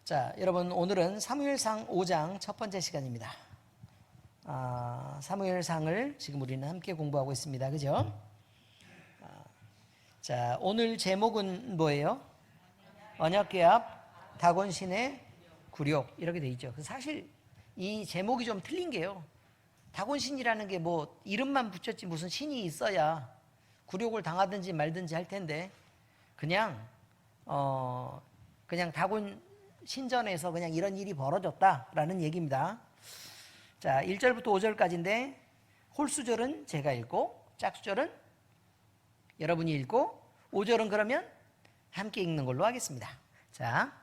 자, 여러분 오늘은 사무엘상 5장 첫 번째 시간입니다. 사무엘상을 지금 우리는 함께 공부하고 있습니다. 그죠? 자, 오늘 제목은 뭐예요? 언약궤합 다곤신의 굴욕 이렇게 돼 있죠. 사실 이 제목이 좀 틀린 게요. 다곤신이라는 게 뭐 이름만 붙였지 무슨 신이 있어야 굴욕을 당하든지 말든지 할 텐데 그냥 다곤 신전에서 그냥 이런 일이 벌어졌다라는 얘기입니다. 자, 1절부터 5절까지인데 홀수절은 제가 읽고 짝수절은 여러분이 읽고 5절은 그러면 함께 읽는 걸로 하겠습니다. 자,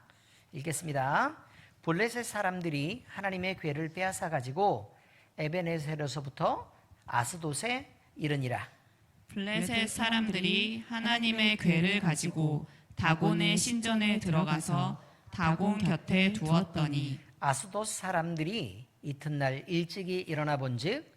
읽겠습니다. 블레셋 사람들이 하나님의 궤를 빼앗아 가지고 에베네셀에서부터 아스돗에 이르니라. 블레셋 사람들이 하나님의 궤를 가지고 다곤의 신전에 들어가서 다곤 곁에 두었더니 아스돗 사람들이 이튿날 일찍이 일어나 본즉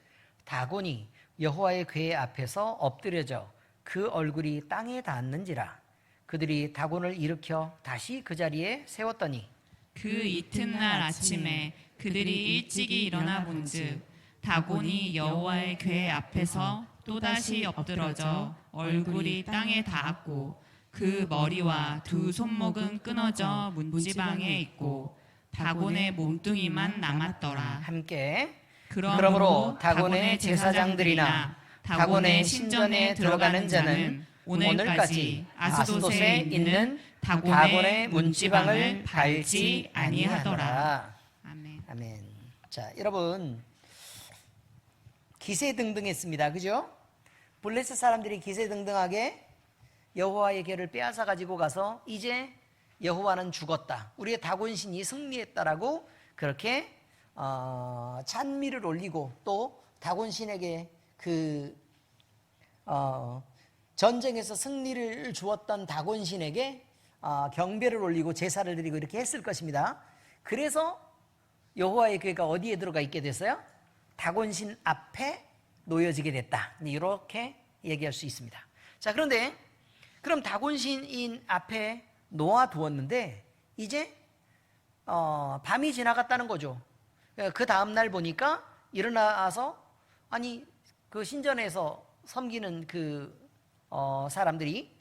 다곤이 여호와의 궤 앞에서 엎드려져 그 얼굴이 땅에 닿았는지라. 그들이 다곤을 일으켜 다시 그 자리에 세웠더니 그 이튿날 아침에 그들이 일찍이 일어나 본즉 다곤이 여호와의 궤 앞에서 또다시 엎드러져 얼굴이 땅에 닿았고 그 머리와 두 손목은 끊어져 문지방에 있고 다곤의 몸뚱이만 남았더라. 함께 그러므로 다곤의 제사장들이나 다곤의 신전에 들어가는 자는 오늘까지 아스돗에 있는 다곤의 문지방을 밟지 아니하더라. 아멘. 아멘. 자, 여러분 기세등등했습니다. 그죠? 블레셋 사람들이 기세등등하게 여호와의 궤를 빼앗아 가지고 가서 이제 여호와는 죽었다, 우리의 다곤신이 승리했다라고 그렇게 찬미를 올리고 또 다곤신에게 전쟁에서 승리를 주었던 다곤신에게 경배를 올리고 제사를 드리고 이렇게 했을 것입니다. 그래서 여호와의 궤가 어디에 들어가 있게 됐어요? 다곤신 앞에 놓여지게 됐다, 이렇게 얘기할 수 있습니다. 자, 그런데 그럼 다곤신인 앞에 놓아두었는데 이제 밤이 지나갔다는 거죠. 그 다음날 보니까 일어나서 그 신전에서 섬기는 사람들이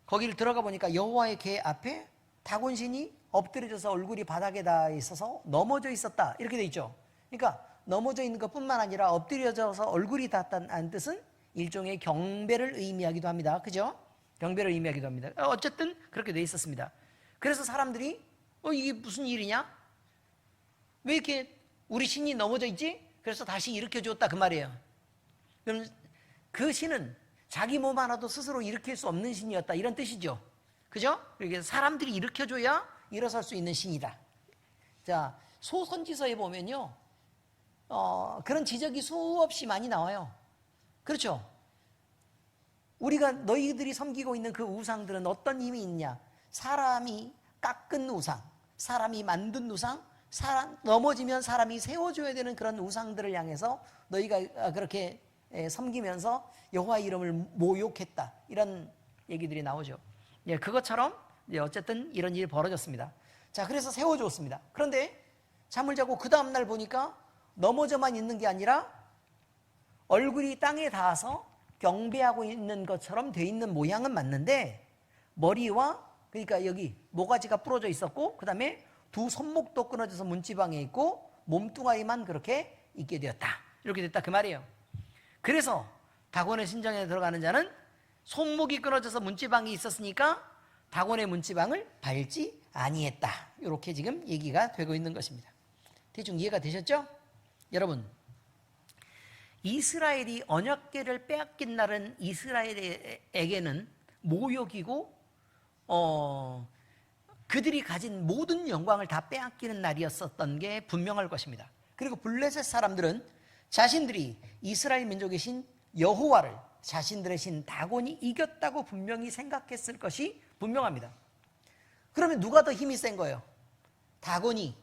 거기를 들어가 보니까 여호와의 궤 앞에 다곤신이 엎드려져서 얼굴이 바닥에 닿아 있어서 넘어져 있었다, 이렇게 돼 있죠. 그러니까 넘어져 있는 것뿐만 아니라 엎드려져서 얼굴이 닿았다는 뜻은 일종의 경배를 의미하기도 합니다. 그죠? 경배를 의미하기도 합니다. 어쨌든 그렇게 돼 있었습니다. 그래서 사람들이 이게 무슨 일이냐? 왜 이렇게 우리 신이 넘어져 있지? 그래서 다시 일으켜줬다, 그 말이에요. 그럼 그 신은 자기 몸 하나도 스스로 일으킬 수 없는 신이었다, 이런 뜻이죠. 그죠? 그래서 사람들이 일으켜줘야 일어설 수 있는 신이다. 자, 소선지서에 보면요, 그런 지적이 수없이 많이 나와요. 그렇죠? 우리가 너희들이 섬기고 있는 그 우상들은 어떤 힘이 있냐? 사람이 깎은 우상, 사람이 만든 우상, 넘어지면 사람이 세워줘야 되는 그런 우상들을 향해서 너희가 그렇게 섬기면서 여호와의 이름을 모욕했다, 이런 얘기들이 나오죠. 예, 그것처럼 어쨌든 이런 일이 벌어졌습니다. 자, 그래서 세워줬습니다. 그런데 잠을 자고 그 다음날 보니까 넘어져만 있는 게 아니라 얼굴이 땅에 닿아서 경배하고 있는 것처럼 돼 있는 모양은 맞는데 머리와, 그러니까 여기 모가지가 부러져 있었고 그 다음에 두 손목도 끊어져서 문지방에 있고 몸뚱아리만 그렇게 있게 되었다, 이렇게 됐다, 그 말이에요. 그래서 다곤의 신전에 들어가는 자는 손목이 끊어져서 문지방이 있었으니까 다곤의 문지방을 밟지 아니했다, 이렇게 지금 얘기가 되고 있는 것입니다. 대충 이해가 되셨죠? 여러분, 이스라엘이 언약궤를 빼앗긴 날은 이스라엘에게는 모욕이고 그들이 가진 모든 영광을 다 빼앗기는 날이었었던 게 분명할 것입니다. 그리고 블레셋 사람들은 자신들이 이스라엘 민족의 신 여호와를 자신들의 신 다곤이 이겼다고 분명히 생각했을 것이 분명합니다. 그러면 누가 더 힘이 센 거예요? 다곤이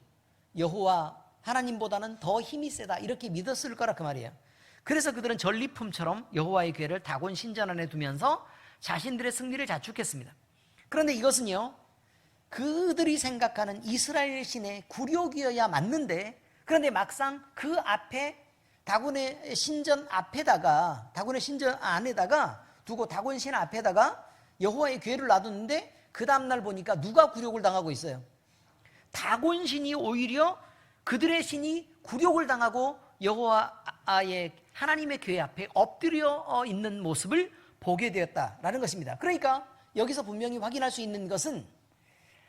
여호와 하나님보다는 더 힘이 세다, 이렇게 믿었을 거라, 그 말이에요. 그래서 그들은 전리품처럼 여호와의 궤를 다곤 신전 안에 두면서 자신들의 승리를 자축했습니다. 그런데 이것은요, 그들이 생각하는 이스라엘 신의 굴욕이어야 맞는데, 그런데 막상 그 앞에 다곤의 신전 앞에다가, 다곤의 신전 안에다가 두고 다곤 신 앞에다가 여호와의 궤를 놔뒀는데 그 다음날 보니까 누가 굴욕을 당하고 있어요? 다곤 신이 오히려 그들의 신이 굴욕을 당하고 여호와의 하나님의 궤 앞에 엎드려 있는 모습을 보게 되었다라는 것입니다. 그러니까 여기서 분명히 확인할 수 있는 것은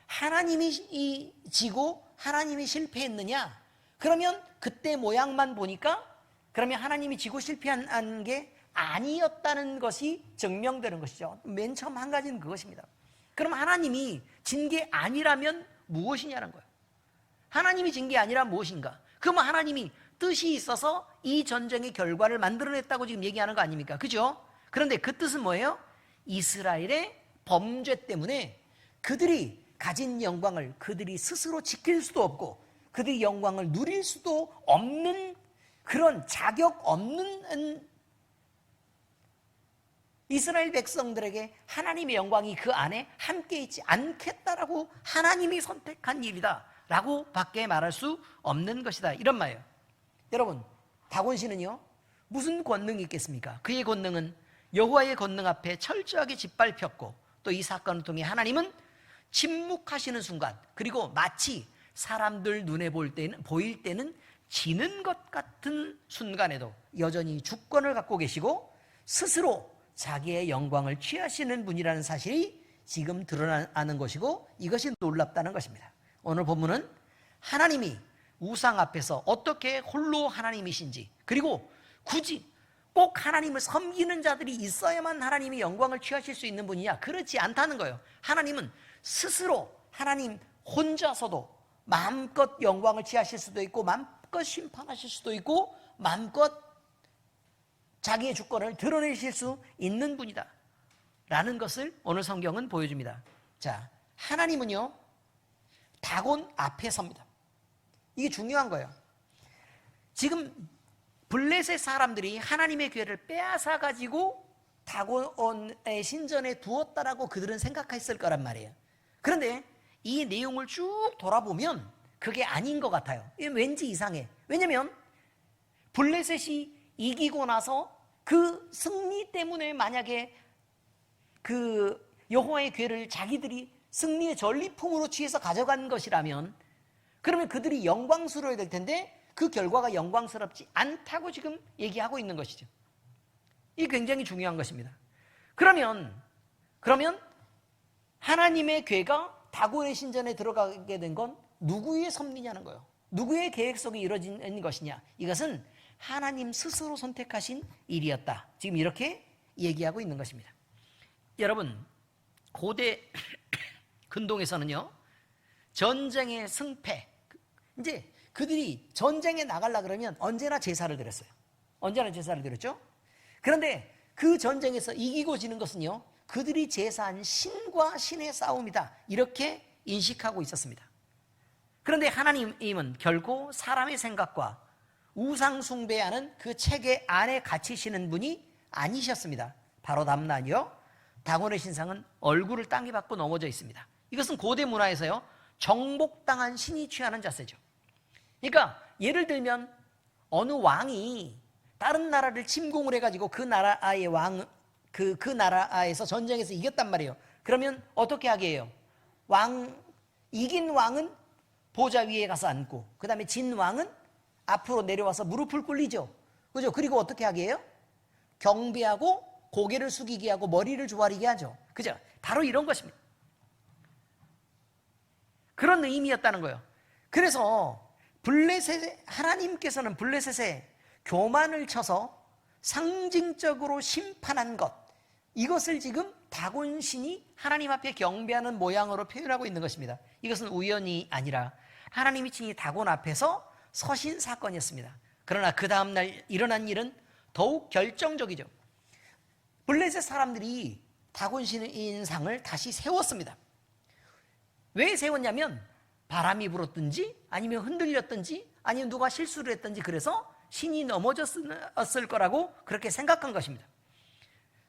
하나님이 지고 하나님이 실패했느냐? 그러면 그때 모양만 보니까 그러면 하나님이 지고 실패한 게 아니었다는 것이 증명되는 것이죠. 맨 처음 한 가지는 그것입니다. 그럼 하나님이 진 게 아니라면 무엇이냐는 거예요. 하나님이 진 게 아니라 무엇인가? 그러면 하나님이 뜻이 있어서 이 전쟁의 결과를 만들어냈다고 지금 얘기하는 거 아닙니까? 그죠? 그런데 그 뜻은 뭐예요? 이스라엘의 범죄 때문에 그들이 가진 영광을 그들이 스스로 지킬 수도 없고 그들이 영광을 누릴 수도 없는 그런 자격 없는 이스라엘 백성들에게 하나님의 영광이 그 안에 함께 있지 않겠다라고 하나님이 선택한 일이다 라고 밖에 말할 수 없는 것이다, 이런 말이에요. 여러분, 다곤 씨는요 무슨 권능이 있겠습니까? 그의 권능은 여호와의 권능 앞에 철저하게 짓밟혔고, 또 이 사건을 통해 하나님은 침묵하시는 순간, 그리고 마치 사람들 눈에 보일 때는 지는 것 같은 순간에도 여전히 주권을 갖고 계시고 스스로 자기의 영광을 취하시는 분이라는 사실이 지금 드러나는 것이고, 이것이 놀랍다는 것입니다. 오늘 본문은 하나님이 우상 앞에서 어떻게 홀로 하나님이신지, 그리고 굳이 꼭 하나님을 섬기는 자들이 있어야만 하나님이 영광을 취하실 수 있는 분이냐? 그렇지 않다는 거예요. 하나님은 스스로 하나님 혼자서도 마음껏 영광을 취하실 수도 있고 마음껏 심판하실 수도 있고 마음껏 자기의 주권을 드러내실 수 있는 분이다 라는 것을 오늘 성경은 보여줍니다. 자, 하나님은요 다곤 앞에 섭니다. 이게 중요한 거예요. 지금 블레셋 사람들이 하나님의 궤를 빼앗아 가지고 다곤의 신전에 두었다라고 그들은 생각했을 거란 말이에요. 그런데 이 내용을 쭉 돌아보면 그게 아닌 것 같아요. 왠지 이상해. 왜냐면 블레셋이 이기고 나서 그 승리 때문에 만약에 그 여호와의 궤를 자기들이 승리의 전리품으로 취해서 가져간 것이라면 그러면 그들이 영광스러워야 될 텐데 그 결과가 영광스럽지 않다고 지금 얘기하고 있는 것이죠. 이게 굉장히 중요한 것입니다. 그러면 하나님의 궤가 다곤의 신전에 들어가게 된 건 누구의 섭리냐는 거예요. 누구의 계획 속에 이루어진 것이냐? 이것은 하나님 스스로 선택하신 일이었다. 지금 이렇게 얘기하고 있는 것입니다. 여러분, 고대 근동에서는요 전쟁의 승패, 이제 그들이 전쟁에 나가려 그러면 언제나 제사를 드렸어요. 언제나 제사를 드렸죠. 그런데 그 전쟁에서 이기고 지는 것은요 그들이 제사한 신과 신의 싸움이다, 이렇게 인식하고 있었습니다. 그런데 하나님은 결코 사람의 생각과 우상 숭배하는 그 체계 안에 갇히시는 분이 아니셨습니다. 바로 다음날이요 다곤의 신상은 얼굴을 땅에 박고 넘어져 있습니다. 이것은 고대 문화에서요 정복당한 신이 취하는 자세죠. 그러니까 예를 들면 어느 왕이 다른 나라를 침공을 해가지고 그 나라의 왕, 그 나라에서 전쟁에서 이겼단 말이에요. 그러면 어떻게 하게 해요? 이긴 왕은 보좌 위에 가서 앉고, 그 다음에 진 왕은 앞으로 내려와서 무릎을 꿇리죠. 그죠? 그리고 어떻게 하게 해요? 경배하고 고개를 숙이게 하고 머리를 조아리게 하죠. 그죠? 바로 이런 것입니다. 그런 의미였다는 거예요. 그래서 하나님께서는 블레셋에 교만을 쳐서 상징적으로 심판한 것, 이것을 지금 다곤 신이 하나님 앞에 경배하는 모양으로 표현하고 있는 것입니다. 이것은 우연이 아니라 하나님이 친히 다곤 앞에서 서신 사건이었습니다. 그러나 그 다음날 일어난 일은 더욱 결정적이죠. 블레셋 사람들이 다곤 신상을 다시 세웠습니다. 왜 세웠냐면 바람이 불었든지 아니면 흔들렸든지 아니면 누가 실수를 했든지 그래서 신이 넘어졌을 거라고 그렇게 생각한 것입니다.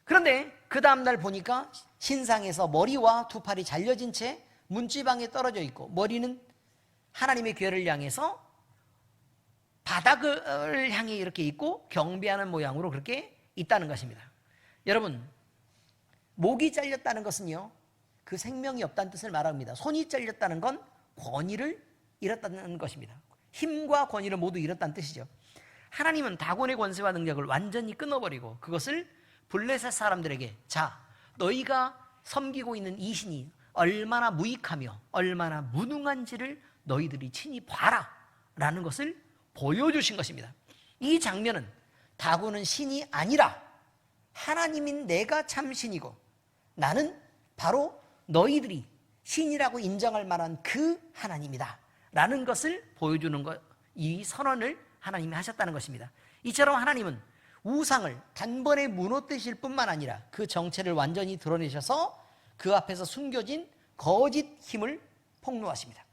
그런데 그 다음날 보니까 신상에서 머리와 두 팔이 잘려진 채 문지방에 떨어져 있고 머리는 하나님의 궤를 향해서 바닥을 향해 이렇게 있고 경배하는 모양으로 그렇게 있다는 것입니다. 여러분, 목이 잘렸다는 것은요, 그 생명이 없다는 뜻을 말합니다. 손이 잘렸다는 건 권위를 잃었다는 것입니다. 힘과 권위를 모두 잃었다는 뜻이죠. 하나님은 다곤의 권세와 능력을 완전히 끊어버리고 그것을 블레셋 사람들에게, 자, 너희가 섬기고 있는 이 신이 얼마나 무익하며 얼마나 무능한지를 너희들이 친히 봐라 라는 것을 보여주신 것입니다. 이 장면은 다곤은 신이 아니라 하나님인 내가 참 신이고 나는 바로 너희들이 신이라고 인정할 만한 그 하나님이다 라는 것을 보여주는 것, 이 선언을 하나님이 하셨다는 것입니다. 이처럼 하나님은 우상을 단번에 무너뜨리실 뿐만 아니라 그 정체를 완전히 드러내셔서 그 앞에서 숨겨진 거짓 힘을 폭로하십니다.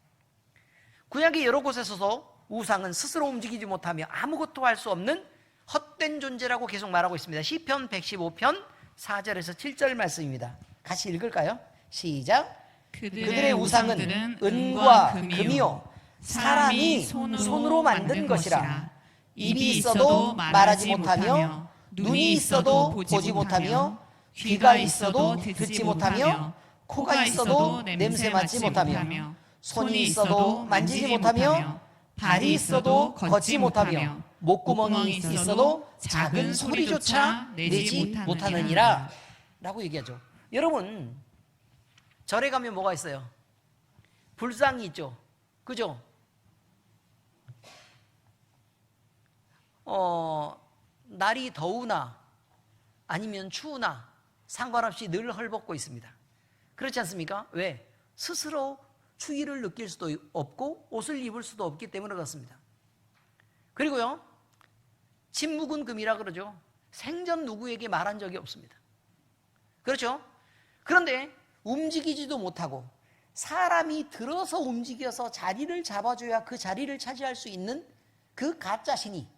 구약의 여러 곳에서도 우상은 스스로 움직이지 못하며 아무것도 할 수 없는 헛된 존재라고 계속 말하고 있습니다. 시편 115편 4절에서 7절 말씀입니다. 같이 읽을까요? 시작. 그들의 우상은 은과 금이요 사람이 손으로 만든 것이라. 입이 있어도 말하지 못하며 눈이 있어도 보지 못하며 귀가 있어도 듣지 못하며 코가 있어도 냄새 맡지 못하며 손이 있어도 만지지 못하며 발이 있어도 걷지 못하며 목구멍이 있어도 작은 소리조차 내지 못하느니라 라고 얘기하죠. 여러분, 절에 가면 뭐가 있어요? 불상이 있죠. 그죠? 날이 더우나 아니면 추우나 상관없이 늘 헐벗고 있습니다. 그렇지 않습니까? 왜? 스스로 추위를 느낄 수도 없고 옷을 입을 수도 없기 때문에 그렇습니다. 그리고요, 침묵은 금이라 그러죠. 생전 누구에게 말한 적이 없습니다. 그렇죠? 그런데 움직이지도 못하고 사람이 들어서 움직여서 자리를 잡아줘야 그 자리를 차지할 수 있는 그 가짜신이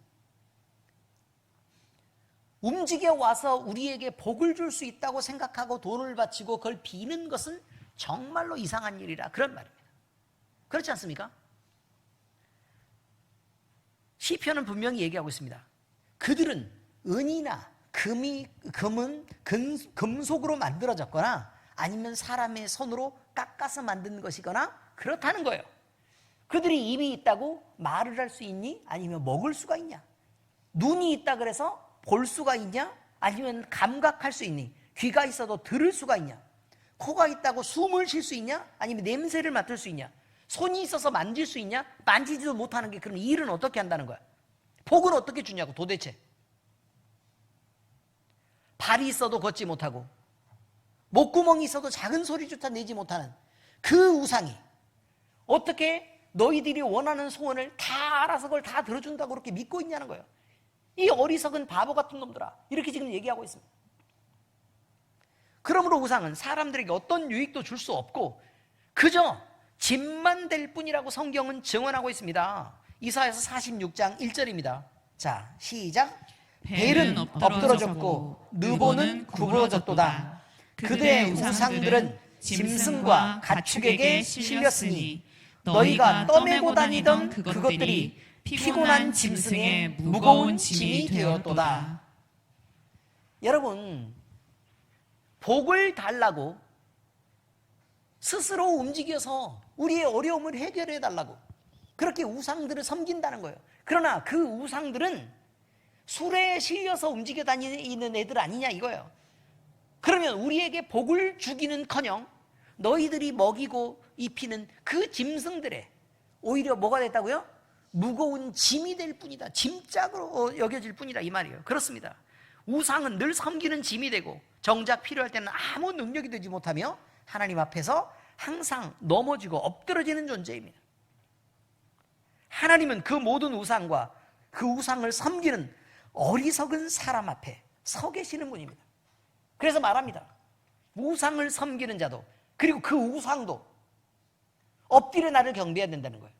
움직여 와서 우리에게 복을 줄 수 있다고 생각하고 돈을 바치고 그걸 비는 것은 정말로 이상한 일이라, 그런 말입니다. 그렇지 않습니까? 시편은 분명히 얘기하고 있습니다. 그들은 은이나 금은 금속으로 만들어졌거나 아니면 사람의 손으로 깎아서 만든 것이거나 그렇다는 거예요. 그들이 입이 있다고 말을 할 수 있니? 아니면 먹을 수가 있냐? 눈이 있다 그래서 볼 수가 있냐? 아니면 감각할 수 있니? 귀가 있어도 들을 수가 있냐? 코가 있다고 숨을 쉴 수 있냐? 아니면 냄새를 맡을 수 있냐? 손이 있어서 만질 수 있냐? 만지지도 못하는 게 그럼 일은 어떻게 한다는 거야? 복은 어떻게 주냐고 도대체. 발이 있어도 걷지 못하고 목구멍이 있어도 작은 소리조차 내지 못하는 그 우상이 어떻게 너희들이 원하는 소원을 다 알아서 그걸 다 들어준다고 그렇게 믿고 있냐는 거예요. 이 어리석은 바보 같은 놈들아, 이렇게 지금 얘기하고 있습니다. 그러므로 우상은 사람들에게 어떤 유익도 줄 수 없고 그저 짐만 될 뿐이라고 성경은 증언하고 있습니다. 이사야서 46장 1절입니다. 자, 시작. 벨은 엎드러졌고 느보는 구부러졌도다. 그들의 우상들은 짐승과 가축에게 실렸으니 너희가 떠매고 다니던 그것들이 피곤한 짐승의 무거운 짐이 되었도다. 여러분, 복을 달라고 스스로 움직여서 우리의 어려움을 해결해 달라고 그렇게 우상들을 섬긴다는 거예요. 그러나 그 우상들은 수레에 실려서 움직여 다니는 애들 아니냐 이거예요. 그러면 우리에게 복을 주기는커녕 너희들이 먹이고 입히는 그 짐승들의 오히려 뭐가 됐다고요? 무거운 짐이 될 뿐이다. 짐짝으로 여겨질 뿐이다 이 말이에요. 그렇습니다. 우상은 늘 섬기는 짐이 되고 정작 필요할 때는 아무 능력이 되지 못하며 하나님 앞에서 항상 넘어지고 엎드러지는 존재입니다. 하나님은 그 모든 우상과 그 우상을 섬기는 어리석은 사람 앞에 서 계시는 분입니다. 그래서 말합니다. 우상을 섬기는 자도 그리고 그 우상도 엎드려 나를 경배해야 된다는 거예요.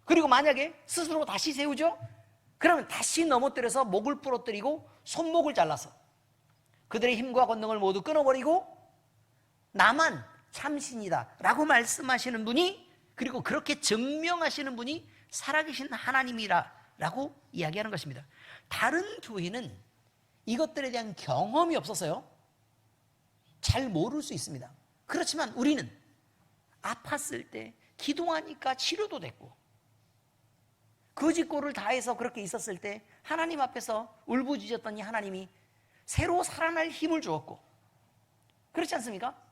그리고 만약에 스스로 다시 세우죠? 그러면 다시 넘어뜨려서 목을 부러뜨리고 손목을 잘라서 그들의 힘과 권능을 모두 끊어버리고 나만 참신이다 라고 말씀하시는 분이, 그리고 그렇게 증명하시는 분이 살아계신 하나님이라 라고 이야기하는 것입니다. 다른 교회는 이것들에 대한 경험이 없어서요 잘 모를 수 있습니다. 그렇지만 우리는 아팠을 때 기도하니까 치료도 됐고, 거짓골을 다해서 그렇게 있었을 때 하나님 앞에서 울부짖었더니 하나님이 새로 살아날 힘을 주었고, 그렇지 않습니까?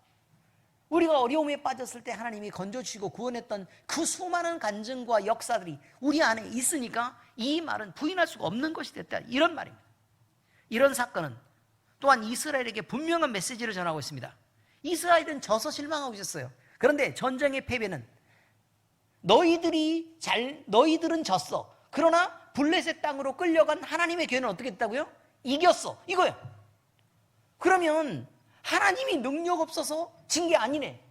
우리가 어려움에 빠졌을 때 하나님이 건져주시고 구원했던 그 수많은 간증과 역사들이 우리 안에 있으니까 이 말은 부인할 수가 없는 것이 됐다, 이런 말입니다. 이런 사건은 또한 이스라엘에게 분명한 메시지를 전하고 있습니다. 이스라엘은 져서 실망하고 있었어요. 그런데 전쟁의 패배는 너희들은 졌어. 그러나 블레셋 땅으로 끌려간 하나님의 교회는 어떻게 됐다고요? 이겼어, 이거예요. 그러면 하나님이 능력 없어서 진 게 아니네.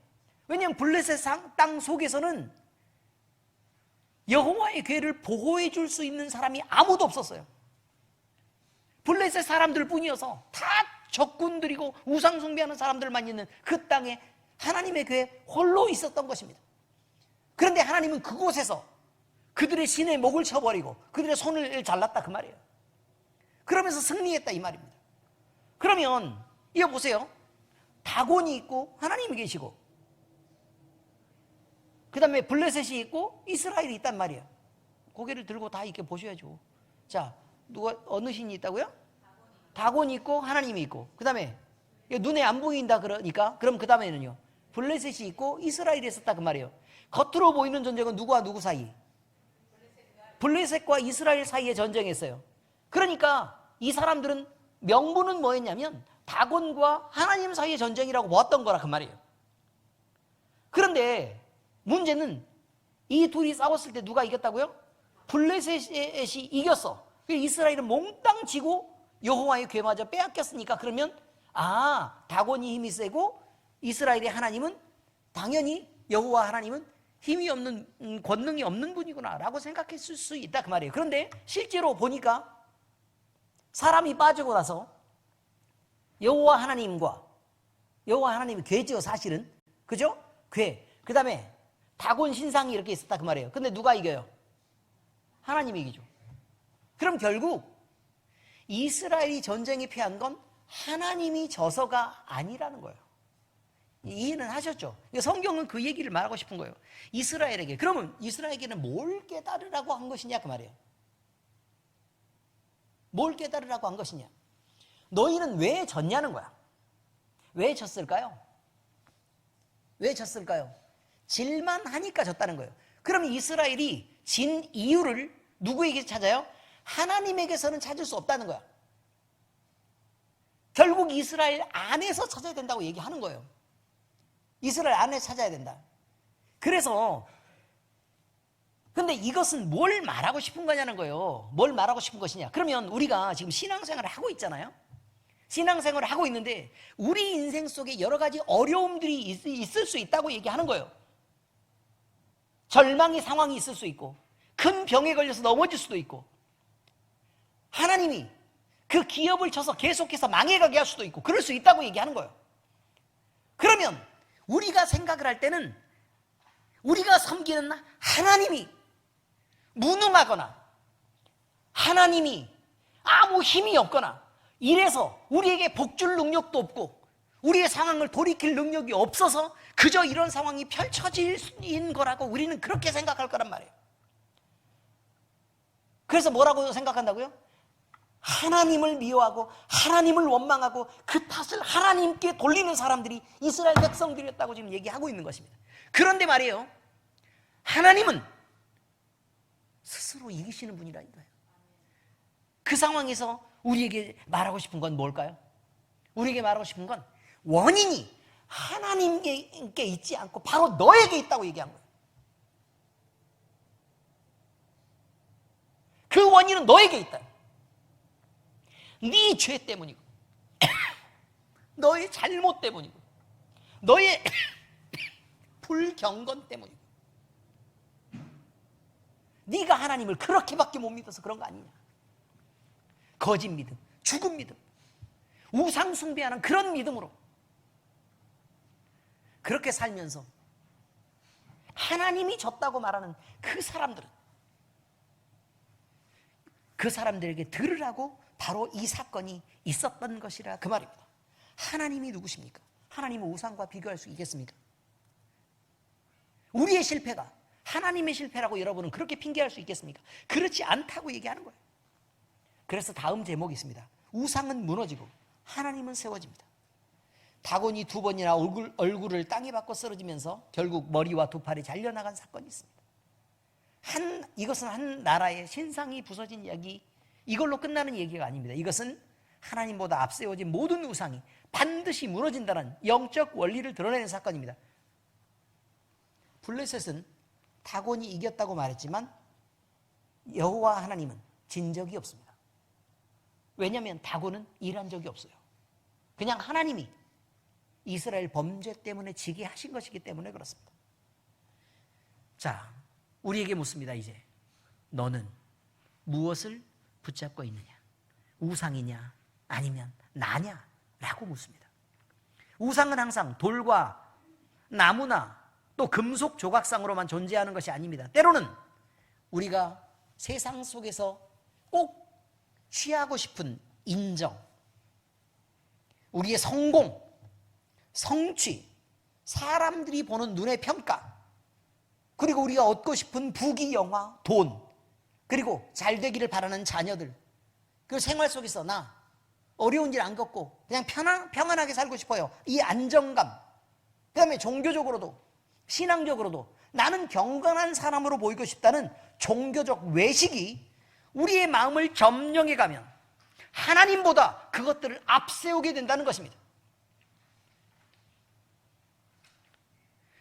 왜냐하면 블레셋 땅 속에서는 여호와의 교회를 보호해 줄 수 있는 사람이 아무도 없었어요. 블레셋 사람들 뿐이어서 다 적군들이고 우상 숭배하는 사람들만 있는 그 땅에 하나님의 교회 홀로 있었던 것입니다. 그런데 하나님은 그곳에서 그들의 신의 목을 쳐버리고 그들의 손을 잘랐다, 그 말이에요. 그러면서 승리했다, 이 말입니다. 그러면 이거 보세요. 다곤이 있고 하나님이 계시고, 그 다음에 블레셋이 있고 이스라엘이 있단 말이에요. 고개를 들고 다 이렇게 보셔야죠. 자, 어느 신이 있다고요? 다곤이 있고 하나님이 있고, 그 다음에 눈에 안 보인다 그러니까, 그럼 그 다음에는요 블레셋이 있고 이스라엘이 있었다, 그 말이에요. 겉으로 보이는 전쟁은 누구와 누구 사이? 블레셋과 이스라엘 사이에 전쟁했어요. 그러니까 이 사람들은 명분은 뭐였냐면 다곤과 하나님 사이의 전쟁이라고 보았던 거라, 그 말이에요. 그런데 문제는 이 둘이 싸웠을 때 누가 이겼다고요? 블레셋이 이겼어. 이스라엘은 몽땅 지고 여호와의 궤마저 빼앗겼으니까, 그러면 다곤이 힘이 세고 이스라엘의 하나님은 당연히, 여호와 하나님은 힘이 없는, 권능이 없는 분이구나 라고 생각했을 수 있다, 그 말이에요. 그런데 실제로 보니까 사람이 빠지고 나서 여호와 하나님이 괴죠, 사실은. 그죠? 괴. 그 다음에 다곤 신상이 이렇게 있었다, 그 말이에요. 근데 누가 이겨요? 하나님이 이기죠. 그럼 결국 이스라엘이 전쟁에 패한 건 하나님이 져서가 아니라는 거예요. 이해는 하셨죠? 성경은 그 얘기를 말하고 싶은 거예요. 이스라엘에게. 그러면 이스라엘에게는 뭘 깨달으라고 한 것이냐, 그 말이에요. 뭘 깨달으라고 한 것이냐. 너희는 왜 졌냐는 거야. 왜 졌을까요? 왜 졌을까요? 질만 하니까 졌다는 거예요. 그럼 이스라엘이 진 이유를 누구에게 찾아요? 하나님에게서는 찾을 수 없다는 거야. 결국 이스라엘 안에서 찾아야 된다고 얘기하는 거예요. 이스라엘 안에 찾아야 된다. 그래서 근데 이것은 뭘 말하고 싶은 거냐는 거예요. 뭘 말하고 싶은 것이냐. 그러면 우리가 지금 신앙생활을 하고 있잖아요. 신앙생활을 하고 있는데 우리 인생 속에 여러 가지 어려움들이 있을 수 있다고 얘기하는 거예요. 절망의 상황이 있을 수 있고, 큰 병에 걸려서 넘어질 수도 있고, 하나님이 그 기업을 쳐서 계속해서 망해가게 할 수도 있고, 그럴 수 있다고 얘기하는 거예요. 그러면 우리가 생각을 할 때는 우리가 섬기는 하나님이 무능하거나 하나님이 아무 힘이 없거나 이래서 우리에게 복줄 능력도 없고 우리의 상황을 돌이킬 능력이 없어서 그저 이런 상황이 펼쳐질 수 있는 거라고 우리는 그렇게 생각할 거란 말이에요. 그래서 뭐라고 생각한다고요? 하나님을 미워하고 하나님을 원망하고 그 탓을 하나님께 돌리는 사람들이 이스라엘 백성들이었다고 지금 얘기하고 있는 것입니다. 그런데 말이에요, 하나님은 스스로 이기시는 분이라니까요. 그 상황에서 우리에게 말하고 싶은 건 뭘까요? 우리에게 말하고 싶은 건 원인이 하나님께 있지 않고 바로 너에게 있다고 얘기한 거예요. 그 원인은 너에게 있다. 네 죄 때문이고 너의 잘못 때문이고 너의 불경건 때문이고 네가 하나님을 그렇게밖에 못 믿어서 그런 거 아니냐. 거짓 믿음, 죽은 믿음, 우상 숭배하는 그런 믿음으로 그렇게 살면서 하나님이 졌다고 말하는 그 사람들은, 그 사람들에게 들으라고 바로 이 사건이 있었던 것이라 그 말입니다. 하나님이 누구십니까? 하나님은 우상과 비교할 수 있겠습니까? 우리의 실패가 하나님의 실패라고 여러분은 그렇게 핑계할 수 있겠습니까? 그렇지 않다고 얘기하는 거예요. 그래서 다음 제목이 있습니다. 우상은 무너지고 하나님은 세워집니다. 다곤이 2번이나 얼굴을 땅에 박고 쓰러지면서 결국 머리와 2팔이 잘려나간 사건이 있습니다. 이것은 한 나라의 신상이 부서진 이야기, 이걸로 끝나는 얘기가 아닙니다. 이것은 하나님보다 앞세워진 모든 우상이 반드시 무너진다는 영적 원리를 드러내는 사건입니다. 블레셋은 다곤이 이겼다고 말했지만 여호와 하나님은 진 적이 없습니다. 왜냐하면 다곤은 일한 적이 없어요. 그냥 하나님이 이스라엘 범죄 때문에 지게 하신 것이기 때문에 그렇습니다. 자, 우리에게 묻습니다. 이제 너는 무엇을 붙잡고 있느냐? 우상이냐 아니면 나냐? 라고 묻습니다. 우상은 항상 돌과 나무나 또 금속 조각상으로만 존재하는 것이 아닙니다. 때로는 우리가 세상 속에서 꼭 취하고 싶은 인정, 우리의 성공, 성취, 사람들이 보는 눈의 평가, 그리고 우리가 얻고 싶은 부귀, 영화, 돈, 그리고 잘 되기를 바라는 자녀들, 그 생활 속에서 나 어려운 일 안 겪고 그냥 평안하게 살고 싶어요. 이 안정감, 그 다음에 종교적으로도 신앙적으로도 나는 경건한 사람으로 보이고 싶다는 종교적 외식이 우리의 마음을 점령해 가면 하나님보다 그것들을 앞세우게 된다는 것입니다.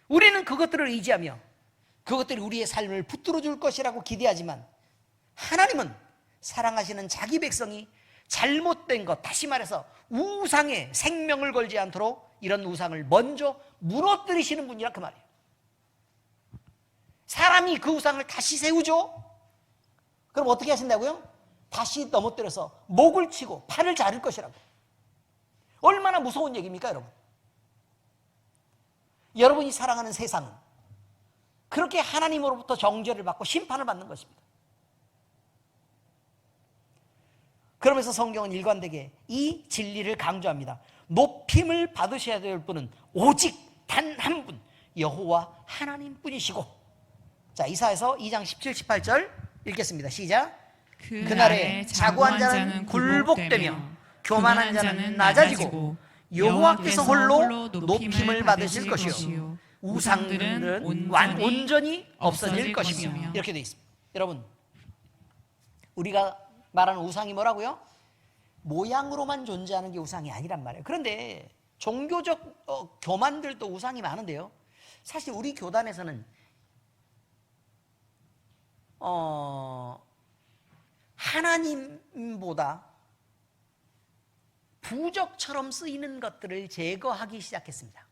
우리는 그것들을 의지하며 그것들이 우리의 삶을 붙들어 줄 것이라고 기대하지만 하나님은 사랑하시는 자기 백성이 잘못된 것, 다시 말해서 우상에 생명을 걸지 않도록 이런 우상을 먼저 무너뜨리시는 분이라 그 말이에요. 사람이 그 우상을 다시 세우죠? 그럼 어떻게 하신다고요? 다시 넘어뜨려서 목을 치고 팔을 자를 것이라고. 얼마나 무서운 얘기입니까, 여러분? 여러분이 사랑하는 세상은 그렇게 하나님으로부터 정죄를 받고 심판을 받는 것입니다. 그러면서 성경은 일관되게 이 진리를 강조합니다. 높임을 받으셔야 될 분은 오직 단 한 분, 여호와 하나님뿐이시고. 자, 이사야서 2장 17, 18절 읽겠습니다. 시작. 그날에 자고한 자는 굴복되며 교만한 자는 낮아지고 여호와께서 홀로 높임을 받으실 것이요 우상들은 온전히 없어질 것이며. 이렇게 되어 있습니다. 여러분, 우리가 말하는 우상이 뭐라고요? 모양으로만 존재하는 게 우상이 아니란 말이에요. 그런데 종교적 교만들도 우상이 많은데요, 사실 우리 교단에서는 하나님보다 부적처럼 쓰이는 것들을 제거하기 시작했습니다.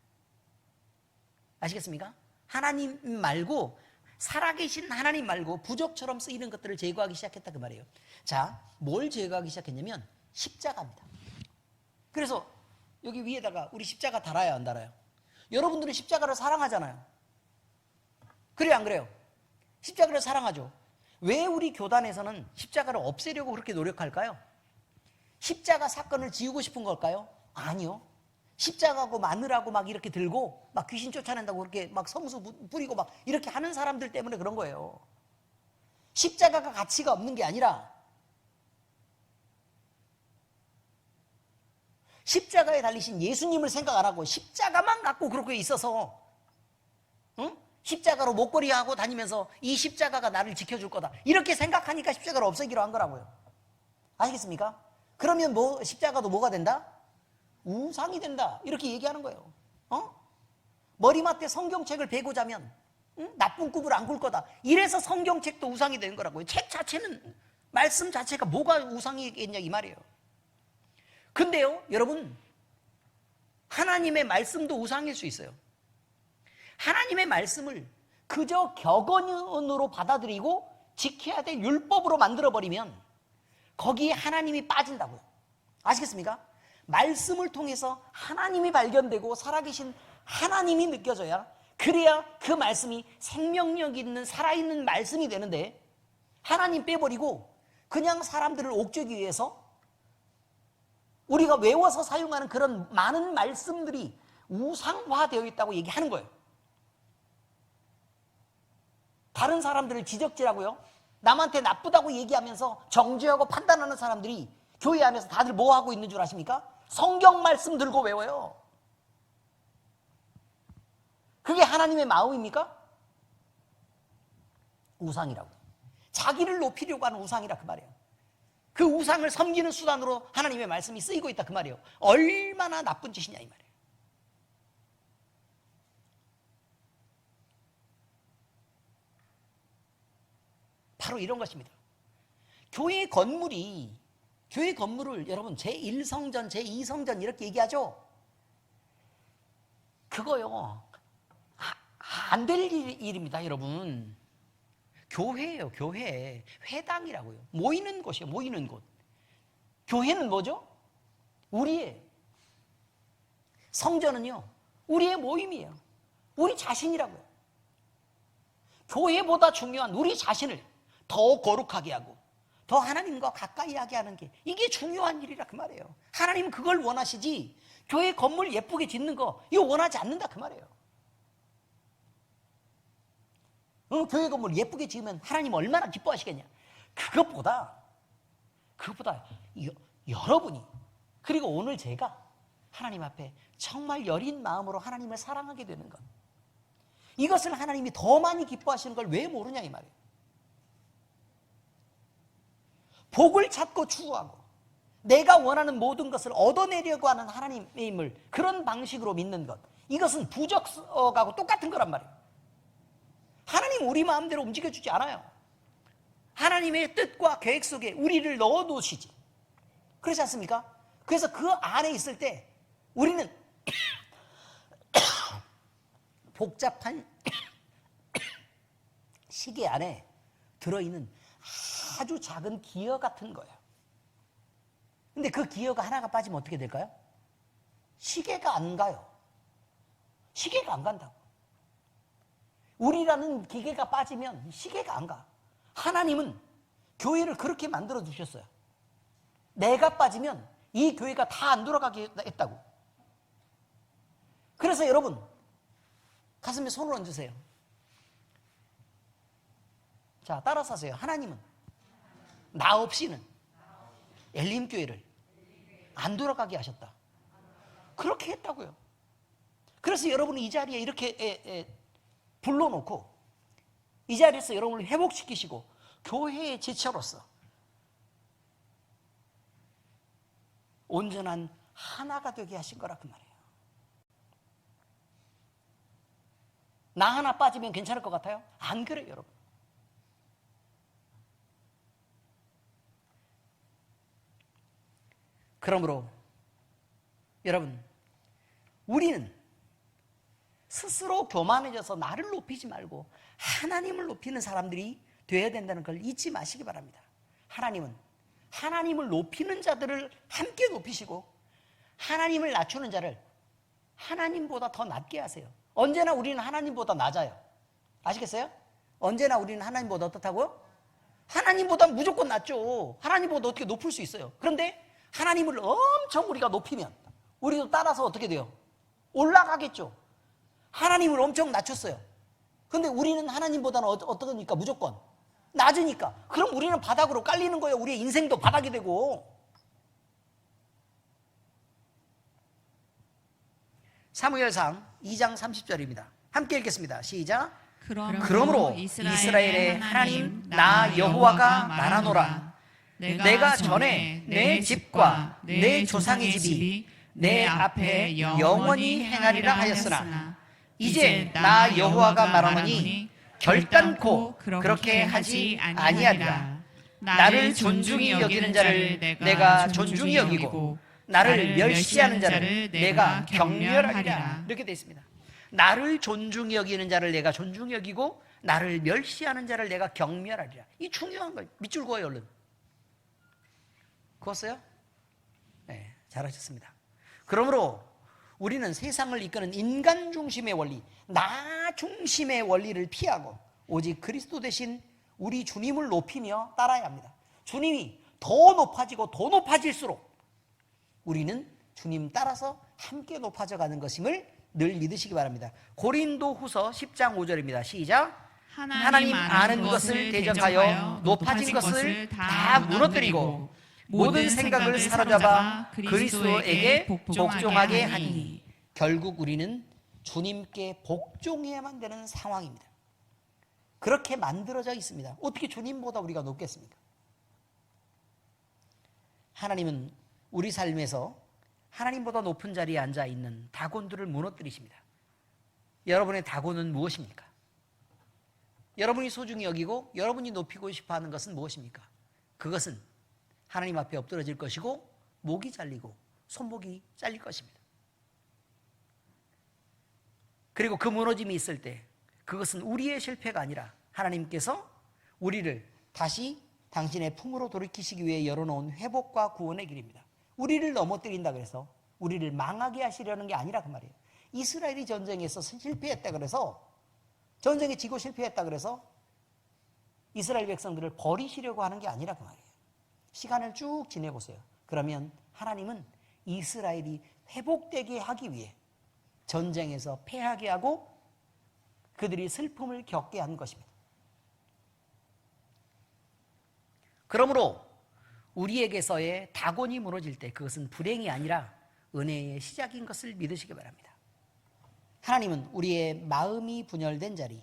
아시겠습니까? 하나님 말고, 살아계신 하나님 말고 부적처럼 쓰이는 것들을 제거하기 시작했다 그 말이에요. 자, 뭘 제거하기 시작했냐면 십자가입니다. 그래서 여기 위에다가 우리 십자가 달아요, 안 달아요? 여러분들은 십자가를 사랑하잖아요. 그래요, 안 그래요? 십자가를 사랑하죠. 왜 우리 교단에서는 십자가를 없애려고 그렇게 노력할까요? 십자가 사건을 지우고 싶은 걸까요? 아니요. 십자가하고 마늘하고 막 이렇게 들고 막 귀신 쫓아낸다고 그렇게 막 성수 뿌리고 막 이렇게 하는 사람들 때문에 그런 거예요. 십자가가 가치가 없는 게 아니라 십자가에 달리신 예수님을 생각 안 하고 십자가만 갖고 그렇게 있어서, 응? 십자가로 목걸이하고 다니면서 이 십자가가 나를 지켜줄 거다 이렇게 생각하니까 십자가를 없애기로 한 거라고요. 아시겠습니까? 그러면 십자가도 뭐가 된다? 우상이 된다 이렇게 얘기하는 거예요. 머리맡에 성경책을 베고 자면 나쁜 꿈을 안 꿀 거다, 이래서 성경책도 우상이 되는 거라고요. 책 자체는, 말씀 자체가 뭐가 우상이겠냐 이 말이에요. 근데요, 여러분, 하나님의 말씀도 우상일 수 있어요. 하나님의 말씀을 그저 격언으로 받아들이고 지켜야 될 율법으로 만들어버리면 거기에 하나님이 빠진다고요. 아시겠습니까? 말씀을 통해서 하나님이 발견되고 살아계신 하나님이 느껴져야, 그래야 그 말씀이 생명력 있는 살아있는 말씀이 되는데, 하나님 빼버리고 그냥 사람들을 옥죄기 위해서 우리가 외워서 사용하는 그런 많은 말씀들이 우상화되어 있다고 얘기하는 거예요. 다른 사람들을 지적질하고요, 남한테 나쁘다고 얘기하면서 정죄하고 판단하는 사람들이 교회 안에서 다들 뭐 하고 있는 줄 아십니까? 성경 말씀 들고 외워요. 그게 하나님의 마음입니까? 우상이라고. 자기를 높이려고 하는 우상이라 그 말이에요. 그 우상을 섬기는 수단으로 하나님의 말씀이 쓰이고 있다 그 말이에요. 얼마나 나쁜 짓이냐 이 말이에요. 바로 이런 것입니다. 교회 건물을 여러분 제1성전, 제2성전 이렇게 얘기하죠. 그거요 안 될 일입니다 여러분. 교회예요. 교회. 회당이라고요. 모이는 곳이에요. 모이는 곳. 교회는 뭐죠? 우리의, 성전은요 우리의 모임이에요. 우리 자신이라고요. 교회보다 중요한 우리 자신을 더 거룩하게 하고 더 하나님과 가까이 하게 하는 게, 이게 중요한 일이라 그 말이에요. 하나님은 그걸 원하시지 교회 건물 예쁘게 짓는 거 이거 원하지 않는다 그 말이에요. 교회 건물 예쁘게 지으면 하나님 얼마나 기뻐하시겠냐. 그것보다 여러분이, 그리고 오늘 제가 하나님 앞에 정말 여린 마음으로 하나님을 사랑하게 되는 것, 이것을 하나님이 더 많이 기뻐하시는 걸 왜 모르냐 이 말이에요. 복을 찾고 추구하고 내가 원하는 모든 것을 얻어내려고 하는 하나님의 힘을 그런 방식으로 믿는 것, 이것은 부적하고 똑같은 거란 말이에요. 하나님 우리 마음대로 움직여주지 않아요. 하나님의 뜻과 계획 속에 우리를 넣어놓으시지. 그렇지 않습니까? 그래서 그 안에 있을 때 우리는 복잡한 시계 안에 들어있는 아주 작은 기어 같은 거예요. 근데 그 기어가 하나가 빠지면 어떻게 될까요? 시계가 안 가요. 시계가 안 간다고. 우리라는 기계가 빠지면 시계가 안 가. 하나님은 교회를 그렇게 만들어 주셨어요. 내가 빠지면 이 교회가 다 안 돌아가게 했다고. 그래서 여러분 가슴에 손을 얹으세요. 자, 따라서 하세요. 하나님은 나 없이는 엘림교회를 안 돌아가게 하셨다. 그렇게 했다고요. 그래서 여러분이 이 자리에 이렇게 불러놓고 이 자리에서 여러분을 회복시키시고 교회의 지체로서 온전한 하나가 되게 하신 거라 그 말이에요. 나 하나 빠지면 괜찮을 것 같아요? 안 그래요 여러분. 그러므로 여러분, 우리는 스스로 교만해져서 나를 높이지 말고 하나님을 높이는 사람들이 되어야 된다는 걸 잊지 마시기 바랍니다. 하나님은 하나님을 높이는 자들을 함께 높이시고 하나님을 낮추는 자를 하나님보다 더 낮게 하세요. 언제나 우리는 하나님보다 낮아요. 아시겠어요? 언제나 우리는 하나님보다 어떻다고요? 하나님보다 무조건 낮죠. 하나님보다 어떻게 높을 수 있어요. 그런데 하나님을 엄청 우리가 높이면 우리도 따라서 어떻게 돼요? 올라가겠죠. 하나님을 엄청 낮췄어요. 근데 우리는 하나님보다는 어떠니까? 무조건 낮으니까. 그럼 우리는 바닥으로 깔리는 거예요. 우리의 인생도 바닥이 되고. 사무엘상 2장 30절입니다. 함께 읽겠습니다. 시작. 그러므로 이스라엘의 하나님 나 여호와가 말하노라. 내가 전에 내 집과 내 조상의 집이 내 앞에 영원히 행하리라 하였으나 이제 나 여호와가 말하노니 결단코 그렇게 하지 아니하리라. 나를 존중히 여기는 자를 내가 존중히 여기고 나를 멸시하는 자를 내가 경멸하리라. 이렇게 되어 있습니다. 나를 존중히 여기는 자를 내가 존중히 여기고 나를 멸시하는 자를 내가 경멸하리라. 이 중요한 거예요. 밑줄 그어요 얼른. 그었어요? 네, 잘하셨습니다. 그러므로 우리는 세상을 이끄는 인간 중심의 원리, 나 중심의 원리를 피하고 오직 그리스도 대신 우리 주님을 높이며 따라야 합니다. 주님이 더 높아지고 더 높아질수록 우리는 주님 따라서 함께 높아져 가는 것임을 늘 믿으시기 바랍니다. 고린도후서 10장 5절입니다. 시작. 하나님 아는 것을 대적하여 높아진 것을 다 무너뜨리고 모든 생각을 사로잡아 그리스도에게 복종하게 하니. 결국 우리는 주님께 복종해야만 되는 상황입니다. 그렇게 만들어져 있습니다. 어떻게 주님보다 우리가 높겠습니까? 하나님은 우리 삶에서 하나님보다 높은 자리에 앉아 있는 다곤들을 무너뜨리십니다. 여러분의 다곤은 무엇입니까? 여러분이 소중히 여기고 여러분이 높이고 싶어 하는 것은 무엇입니까? 그것은 하나님 앞에 엎드러질 것이고 목이 잘리고 손목이 잘릴 것입니다. 그리고 그 무너짐이 있을 때 그것은 우리의 실패가 아니라 하나님께서 우리를 다시 당신의 품으로 돌이키시기 위해 열어놓은 회복과 구원의 길입니다. 우리를 넘어뜨린다 그래서 우리를 망하게 하시려는 게 아니라 그 말이에요. 이스라엘이 전쟁에서 실패했다 그래서, 전쟁에 지고 실패했다 그래서 이스라엘 백성들을 버리시려고 하는 게 아니라 그 말이에요. 시간을 쭉 지내보세요. 그러면 하나님은 이스라엘이 회복되게 하기 위해 전쟁에서 패하게 하고 그들이 슬픔을 겪게 한 것입니다. 그러므로 우리에게서의 다곤이 무너질 때 그것은 불행이 아니라 은혜의 시작인 것을 믿으시기 바랍니다. 하나님은 우리의 마음이 분열된 자리,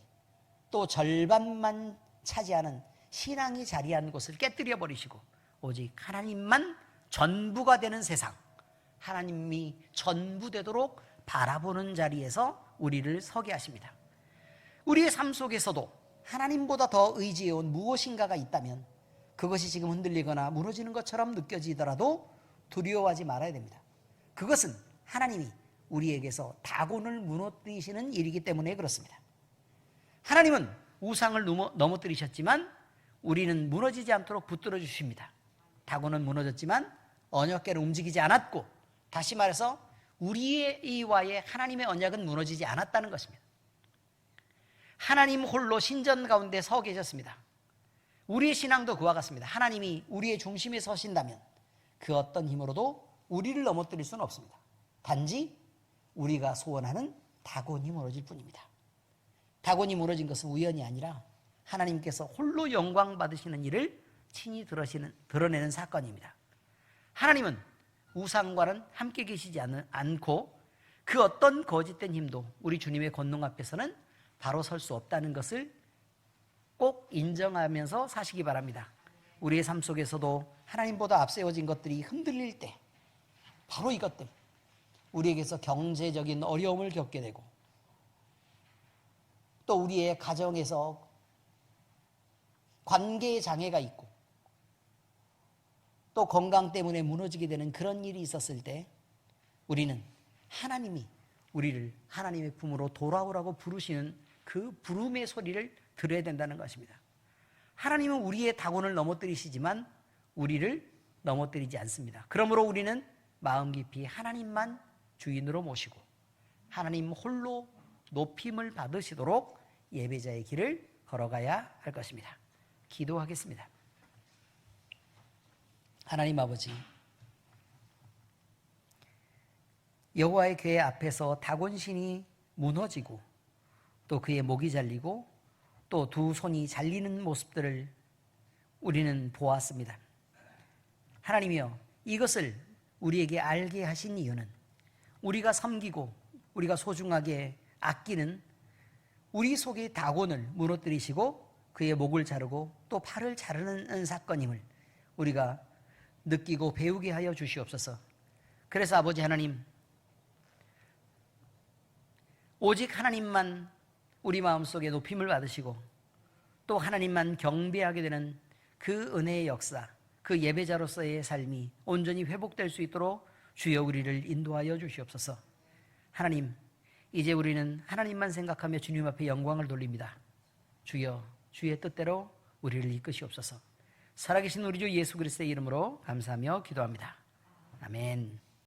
또 절반만 차지하는 신앙이 자리한 곳을 깨뜨려 버리시고 오직 하나님만 전부가 되는 세상, 하나님이 전부 되도록 바라보는 자리에서 우리를 서게 하십니다. 우리의 삶 속에서도 하나님보다 더 의지해온 무엇인가가 있다면 그것이 지금 흔들리거나 무너지는 것처럼 느껴지더라도 두려워하지 말아야 됩니다. 그것은 하나님이 우리에게서 다곤을 무너뜨리시는 일이기 때문에 그렇습니다. 하나님은 우상을 넘어뜨리셨지만 우리는 무너지지 않도록 붙들어 주십니다. 다곤은 무너졌지만 언약궤는 움직이지 않았고, 다시 말해서 우리와의 하나님의 언약은 무너지지 않았다는 것입니다. 하나님 홀로 신전 가운데 서 계셨습니다. 우리의 신앙도 그와 같습니다. 하나님이 우리의 중심에 서신다면 그 어떤 힘으로도 우리를 넘어뜨릴 수는 없습니다. 단지 우리가 소원하는 다곤이 무너질 뿐입니다. 다곤이 무너진 것은 우연이 아니라 하나님께서 홀로 영광 받으시는 일을 친히 드러내는 사건입니다. 하나님은 우상과는 함께 계시지 않고 그 어떤 거짓된 힘도 우리 주님의 권능 앞에서는 바로 설 수 없다는 것을 꼭 인정하면서 사시기 바랍니다. 우리의 삶 속에서도 하나님보다 앞세워진 것들이 흔들릴 때 바로 이것 때문에 우리에게서 경제적인 어려움을 겪게 되고, 또 우리의 가정에서 관계의 장애가 있고, 또 건강 때문에 무너지게 되는 그런 일이 있었을 때 우리는 하나님이 우리를 하나님의 품으로 돌아오라고 부르시는 그 부름의 소리를 들어야 된다는 것입니다. 하나님은 우리의 다곤을 넘어뜨리시지만 우리를 넘어뜨리지 않습니다. 그러므로 우리는 마음 깊이 하나님만 주인으로 모시고 하나님 홀로 높임을 받으시도록 예배자의 길을 걸어가야 할 것입니다. 기도하겠습니다. 하나님 아버지, 여호와의 궤 앞에서 다곤신이 무너지고 또 그의 목이 잘리고 또 두 손이 잘리는 모습들을 우리는 보았습니다. 하나님이여, 이것을 우리에게 알게 하신 이유는 우리가 섬기고 우리가 소중하게 아끼는 우리 속의 다곤을 무너뜨리시고 그의 목을 자르고 또 팔을 자르는 사건임을 우리가 느끼고 배우게 하여 주시옵소서. 그래서 아버지 하나님, 오직 하나님만 우리 마음속에 높임을 받으시고 또 하나님만 경배하게 되는 그 은혜의 역사, 그 예배자로서의 삶이 온전히 회복될 수 있도록 주여 우리를 인도하여 주시옵소서. 하나님, 이제 우리는 하나님만 생각하며 주님 앞에 영광을 돌립니다. 주여, 주의 뜻대로 우리를 이끄시옵소서. 살아계신 우리 주 예수 그리스도의 이름으로 감사하며 기도합니다. 아멘.